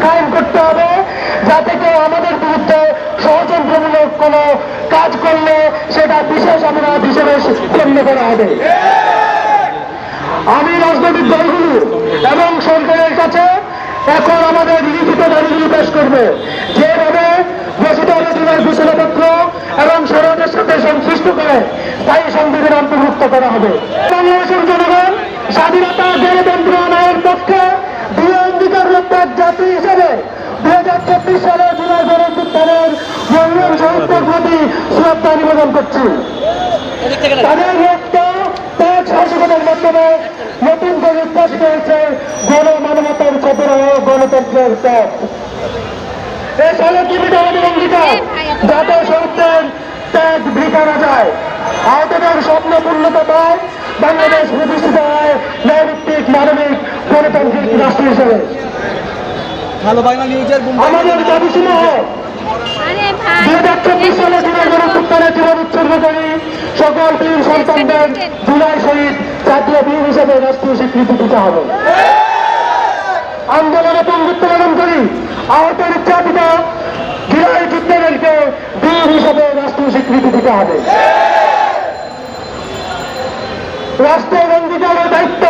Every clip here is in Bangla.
কায়েম করতে হবে, যাতে কেউ আমাদের বিরুদ্ধে ষড়যন্ত্রমূলক কোনো কাজ করলে সেটা বিশেষ অপরাধ হিসেবে গণ্য করা হবে। আমি রাজনৈতিক দলগুলো এবং সরকারের কাছে এখন আমাদের লিখিত দাবিগুলি পেশ করবে, যেভাবে ঘোষিত আলোচনার ঘোষণাপত্র এবং সরকারের সাথে সংশ্লিষ্ট করে স্থায়ী সংবিধান অন্তর্ভুক্ত করা হবে। বাংলাদেশের জনগণ স্বাধীনতা গণতন্ত্র আইনের পক্ষে দুই অঙ্গীকারবদ্ধ জাতি হিসেবে 2024 সালে জুলাই গণঅভ্যুত্থানের মহিলা শহীদদের প্রতি শ্রদ্ধা নিবেদন করছি। তাদের রক্ত ত্যাগ সাহসিকতার মাধ্যমে নতুন করে উদ্ভাসিত হয়েছে গণমানবতার চেতনা ও গণতন্ত্রের পথ। এই সালটিভিতে আমাদের অঙ্গীকার, যাতে শহীদদের ত্যাগ বৃথা না যায়, আহতদের স্বপ্ন পূর্ণতা পায়, বাংলাদেশ প্রতিষ্ঠিত হয় ন্যায়ভিত্তিক মানবিক গণতান্ত্রিক রাষ্ট্র হিসেবে। আমাদের দাবি ছিল 2024 সালে জুলাই গণঅভ্যুত্থানের জীবন উৎসর্গকারী সকল বীর সন্তানদের জুলাই শহীদ জাতীয় বীর হিসেবে রাষ্ট্রীয় স্বীকৃতি দিতে হবে। আন্দোলনে পঙ্গুত্ব পালনকারী আহত নির্যাতিত জুলাই যোদ্ধাদেরকে বীর হিসেবে রাষ্ট্রীয় স্বীকৃতি দিতে হবে। রাষ্ট্রের অঙ্গীকার ও দায়িত্ব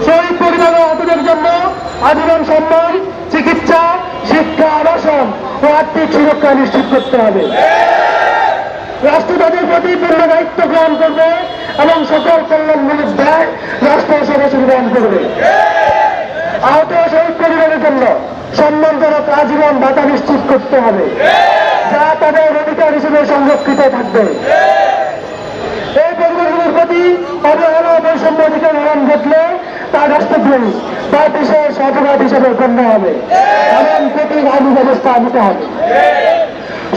শহীদ পরিবার ও আহতদের জন্য আজীবন সম্মান, চিকিৎসা, শিক্ষা, আবাসন ও আর্থিক সুরক্ষা নিশ্চিত করতে হবে। রাষ্ট্র তাদের প্রতি পূর্ণ দায়িত্ব গ্রহণ করবে এবং সকল কল্যাণমূলক ব্যয় রাষ্ট্র সরাসরি গ্রহণ করবে। আহত শহীদ পরিবারের জন্য সম্মানজনক আজীবন ভাতা নিশ্চিত করতে হবে, যা তাদের অধিকার হিসেবে সংরক্ষিত থাকবে। এই পরিবারগুলোর প্রতি অবহেলা বৈষম্য অধিকার হরণ ঘটলে তা রাষ্ট্রদ্রোহী বা বিশেষ অপরাধ হিসেবে গণ্য হবে এবং প্রতীক আইনি ব্যবস্থা নিতে হবে।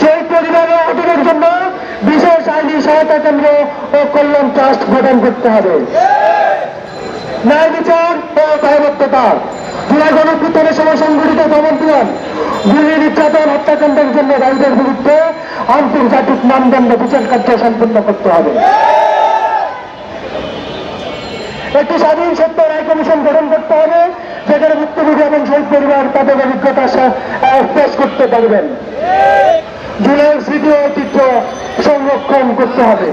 শহীদ পরিবারের আহতদের জন্য বিশেষ আইনি সহায়তা কেন্দ্র ও কল্যাণ ট্রাস্ট গঠন করতে হবে। ন্যায় বিচার ও দায়বদ্ধতা, জুলাই গণঅভ্যুত্থানের সময় সংঘটিত দমন-পীড়ন, গুলি, নির্যাতন, হত্যাকাণ্ডের জন্য দায়ীদের বিরুদ্ধে আন্তর্জাতিক মানদণ্ড বিচার কার্য সম্পন্ন করতে হবে। একটি স্বাধীন সত্য রায় কমিশন গঠন করতে হবে, যেখানে ভুক্তভোগী এবং শহীদ পরিবার তাদের অভিজ্ঞতা পেশ করতে পারবেন। জুলাইয়ের স্মৃতি ও ঐতিহ্য সংরক্ষণ করতে হবে।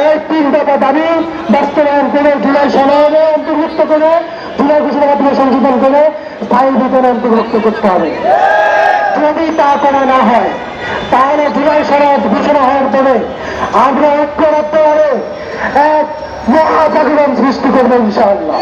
এই 3 দফা দাবি বাস্তবায়ন করে জুলাই সনদে অন্তর্ভুক্ত করে জুলাই ঘোষণাপত্র সংশোধন করে স্থায়ী বেতনে অন্তর্ভুক্ত করতে হবে। যদি তা করা না হয়, তাহলে জুলাই সনদ ঘোষণা হওয়ার পরে আমরা ঐক্যবদ্ধভাবে এক মহাজাগরণ সৃষ্টি করবো ইনশাআল্লাহ।